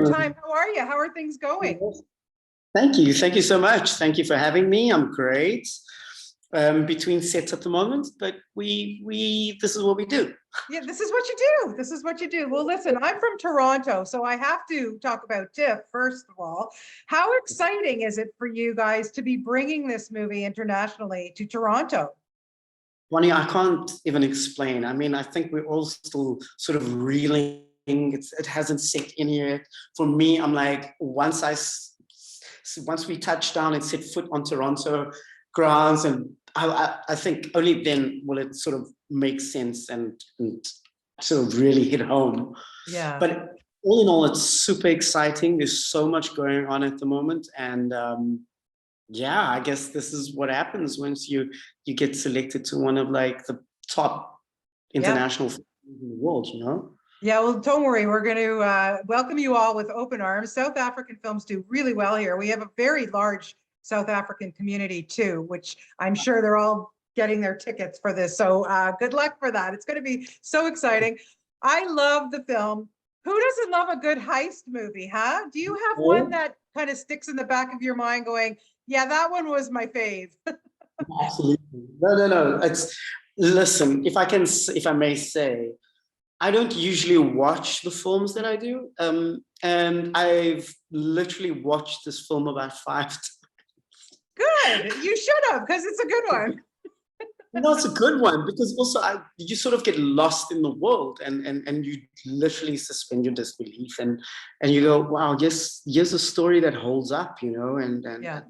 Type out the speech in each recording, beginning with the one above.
Time. How are you? How are things going? Thank you. Thank you so much. Thank you for having me. I'm great. Between sets at the moment, but this is what we do. Yeah, this is what you do. This is what you do. Well, listen, I'm from Toronto, so I have to talk about TIFF first of all. How exciting is it for you guys to be bringing this movie internationally to Toronto? Bonnie, I can't even explain. I mean, I think we're all still sort of reeling. It hasn't set in yet. For me, I'm like, once we touch down and set foot on Toronto grounds, and I think only then will it sort of make sense and sort of really hit home. Yeah. But all in all, it's super exciting. There's so much going on at the moment, and yeah, I guess this is what happens once you get selected to one of like the top international films in the world, you know? Yeah, well, don't worry. We're going to welcome you all with open arms. South African films do really well here. We have a very large South African community too, which I'm sure they're all getting their tickets for this. So good luck for that. It's going to be so exciting. I love the film. Who doesn't love a good heist movie, huh? Do you have one that kind of sticks in the back of your mind going, yeah, that one was my fave? Absolutely. No. Listen, if I may say, I don't usually watch the films that I do. And I've literally watched this film about 5 times. Good. You should have, because it's a good one. No, it's a good one because also you sort of get lost in the world and you literally suspend your disbelief and you go, wow, yes, here's a story that holds up, you know, and yeah.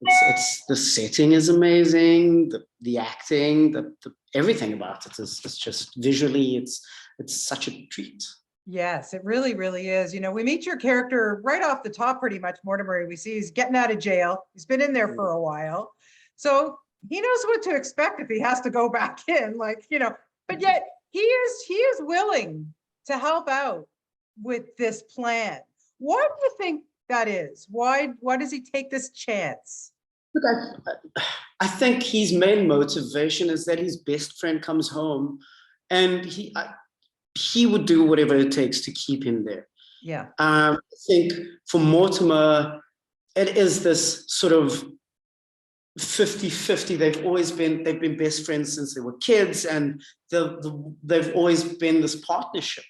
It's the setting is amazing, the acting, the everything about it is just visually it's such a treat. Yes, it really, really is. You know, we meet your character right off the top pretty much, Mortimer. We see he's getting out of jail. He's been in there for a while. So he knows what to expect if he has to go back in, like, you know, but yet he is willing to help out with this plan. What do you think that is? Why does he take this chance? Look, I think his main motivation is that his best friend comes home and he would do whatever it takes to keep him there. Yeah. I think for Mortimer, it is this sort of 50-50. They've been best friends since they were kids, and they've always been this partnership.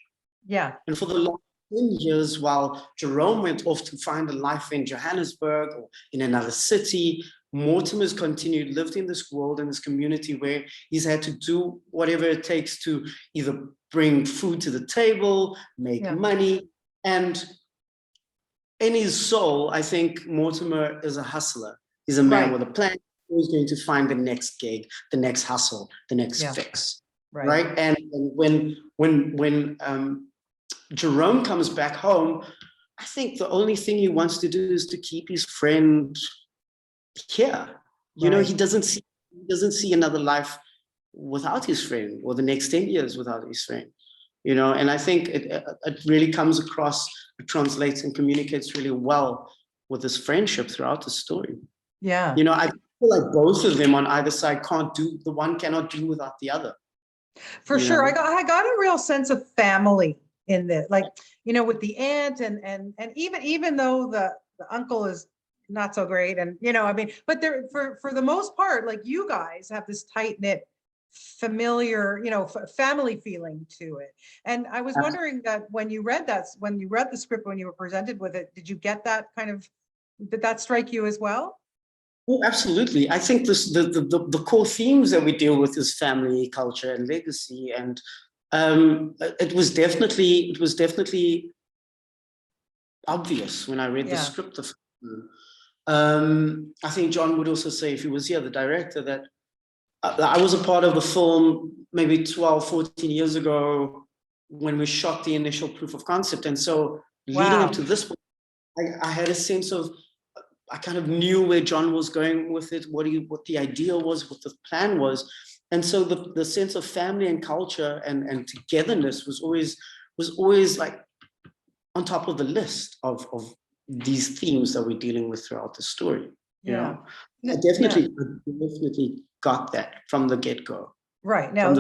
Yeah. And for the last 10 years, while Jerome went off to find a life in Johannesburg or in another city, Mortimer's continued, lived in this world, in this community where he's had to do whatever it takes to either bring food to the table, make money. And in his soul, I think Mortimer is a hustler. He's a man with a plan. He's going to find the next gig, the next hustle, the next fix. Right. And when Jerome comes back home, I think the only thing he wants to do is to keep his friend here. You know, he doesn't see another life without his friend, or the next 10 years without his friend. You know, and I think it really comes across, it translates and communicates really well with this friendship throughout the story. Yeah. You know, I feel like both of them on either side the one cannot do without the other. For sure. I got a real sense of family in this, like, you know, with the aunt and even though the uncle is not so great, and you know, I mean, but there for the most part, like, you guys have this tight-knit, familiar, you know, family feeling to it. And I was wondering that when you read the script, when you were presented with it, did you get that kind of, did that strike you as well? Oh, absolutely. I think the core themes that we deal with is family, culture, and legacy, and it was definitely obvious when I read the script of. I think John would also say, if he was here, the director, that I was a part of the film maybe 12, 14 years ago when we shot the initial proof of concept, and so leading up to this point, I had a sense of, I kind of knew where John was going with it, what the idea was, what the plan was. And so the sense of family and culture and togetherness was always like on top of the list of these themes that we're dealing with throughout the story. You know, I definitely got that from the get-go. Right. Now,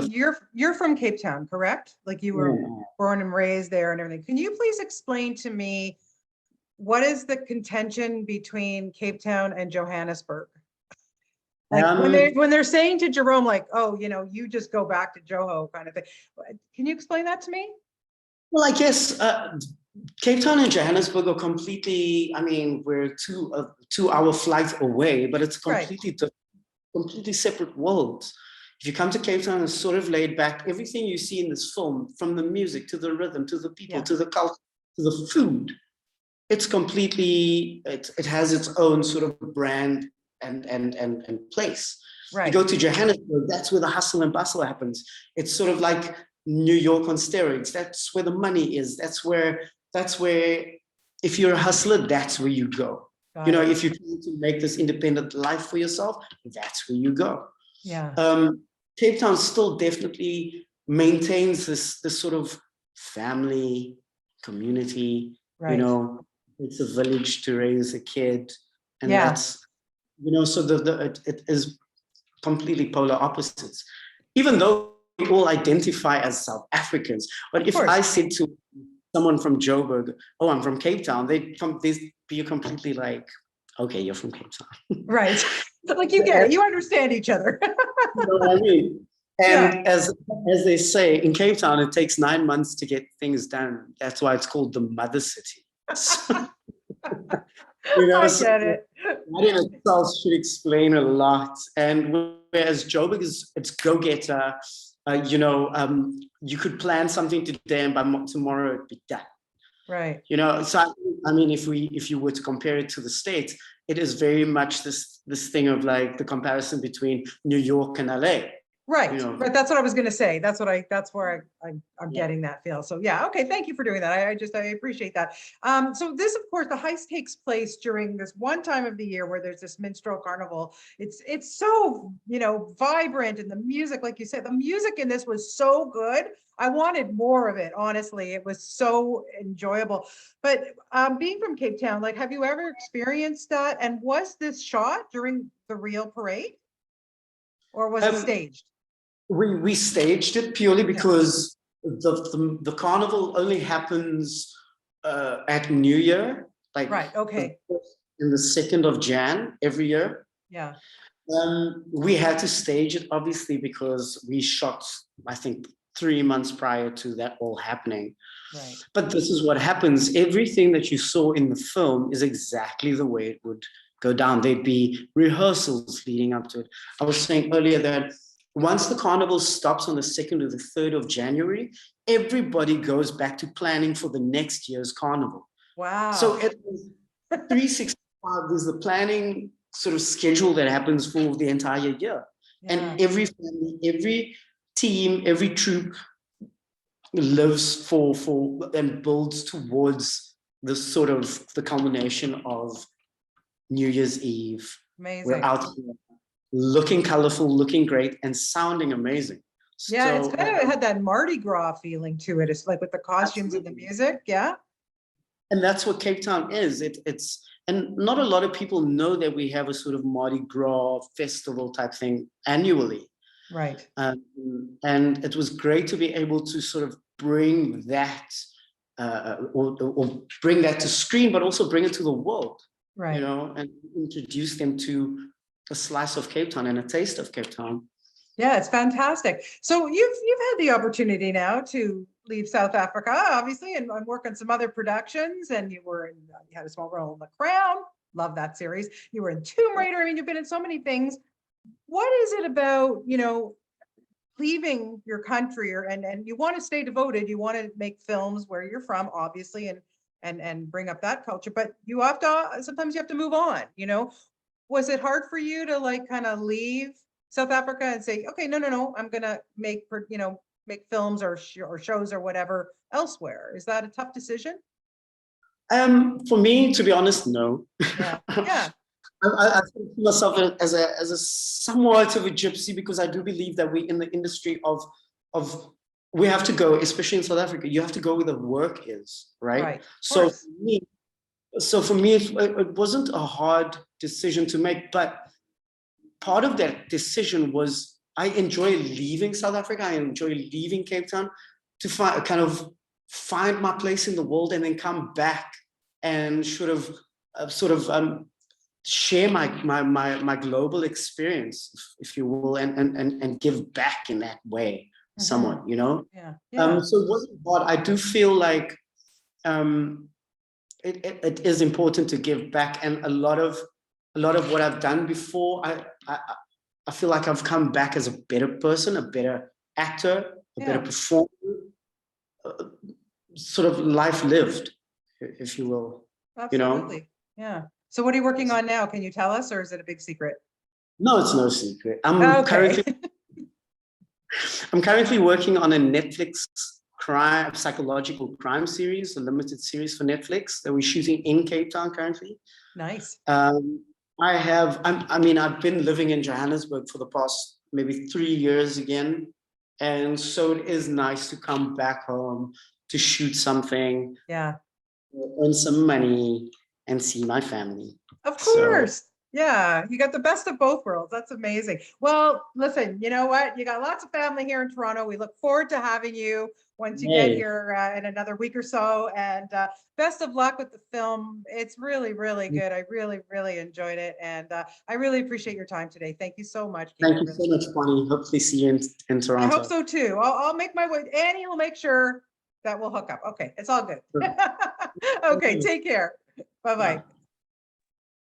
you're from Cape Town, correct? Like, you were born and raised there and everything. Can you please explain to me what is the contention between Cape Town and Johannesburg? Like when they're saying to Jerome, like, oh, you know, you just go back to Joho kind of thing. Can you explain that to me? Well, I guess Cape Town and Johannesburg are completely, I mean, we're 2 hour flight away, but it's completely different, completely separate worlds. If you come to Cape Town, it's sort of laid back. Everything you see in this film, from the music to the rhythm, to the people, to the culture, to the food, it's completely, it has its own sort of brand and place. Right. You go to Johannesburg, that's where the hustle and bustle happens. It's sort of like New York on steroids. That's where the money is. That's where, if you're a hustler, that's where you go. You know, if you want to make this independent life for yourself, that's where you go. Yeah. Cape Town still definitely maintains this sort of family, community, you know, it's a village to raise a kid. And that's, you know, so it is completely polar opposites. Even though we all identify as South Africans, but if I said to someone from Joburg, oh, I'm from Cape Town, they'd be completely like, okay, you're from Cape Town. Right. Like you get it, you understand each other. You know what I mean? And as they say, in Cape Town, it takes 9 months to get things done. That's why it's called the mother city. So, you know, I get it. That in itself should explain a lot. And whereas Joburg is, it's go-getter, you know, you could plan something today and by tomorrow it'd be done. Right. You know, so I mean, if you were to compare it to the States, it is very much this thing of like the comparison between New York and LA. Right. You know? Right. That's what I was going to say. That's where I'm getting that feel. So yeah. Okay. Thank you for doing that. I appreciate that. So this, of course, the heist takes place during this one time of the year where there's this minstrel carnival. It's so, you know, vibrant, and the music, like you said, the music in this was so good. I wanted more of it. Honestly, it was so enjoyable. But being from Cape Town, like, have you ever experienced that? And was this shot during the real parade, or was it staged? We staged it purely because the carnival only happens at New Year, like in the 2nd of Jan every year. Yeah. We had to stage it obviously because we shot, I think, 3 months prior to that all happening. Right. But this is what happens. Everything that you saw in the film is exactly the way it would go down. There'd be rehearsals leading up to it. I was saying earlier that once the carnival stops on the 2nd or the 3rd of January, everybody goes back to planning for the next year's carnival. Wow. So it was 365 is the planning sort of schedule that happens for the entire year. Yeah. And every family, every team, every troop lives for and builds towards the sort of the culmination of New Year's Eve. Amazing. We're out here looking colorful, looking great, and sounding amazing. Yeah, so, it's kind of had that Mardi Gras feeling to it. It's like with the costumes and the music. Yeah. And that's what Cape Town is. It's and not a lot of people know that we have a sort of Mardi Gras festival type thing annually. Right. And it was great to be able to sort of bring that or bring that to screen, but also bring it to the world. Right. You know, and introduce them to a slice of Cape Town and a taste of Cape Town. Yeah, it's fantastic. So you've had the opportunity now to leave South Africa, obviously, and work on some other productions. And you had a small role in The Crown. Love that series. You were in Tomb Raider. I mean, you've been in so many things. What is it about, you know, leaving your country and you want to stay devoted, you want to make films where you're from, obviously, and bring up that culture, but sometimes you have to move on, you know? Was it hard for you to like kind of leave South Africa and say, okay, no, I'm going to make films or shows or whatever elsewhere? Is that a tough decision? For me, to be honest, no. Yeah. Yeah. I see myself as a somewhat of a gypsy, because I do believe that we're in the industry of we have to go, especially in South Africa, you have to go where the work is, right? So for me, it wasn't a hard decision to make, but part of that decision was I enjoy leaving South Africa. I enjoy leaving Cape Town to find my place in the world and then come back and sort of share my global experience, if you will, and give back in that way somewhat, you know. Yeah. So it wasn't hard. I do feel like it is important to give back, and a lot of what I've done before, I feel like I've come back as a better person, a better actor, a better performer, sort of life lived, if you will. Absolutely. You know? Yeah. So what are you working on now? Can you tell us, or is it a big secret? No, it's no secret. I'm Okay. currently working on a Netflix psychological crime series, a limited series for Netflix that we're shooting in Cape Town currently. Nice. I've been living in Johannesburg for the past maybe 3 years again. And so it is nice to come back home to shoot something, earn some money, and see my family. Of course. Yeah, you got the best of both worlds. That's amazing. Well, listen, you know what? You got lots of family here in Toronto. We look forward to having you once you get here in another week or so. And best of luck with the film. It's really, really good. I really, really enjoyed it. And I really appreciate your time today. Thank you so much, Keenan. Thank you so much, Bonnie. Hopefully see you in Toronto. I hope so too. I'll make my way. Annie will make sure that we'll hook up. Okay, it's all good. Okay, take care. Bye-bye.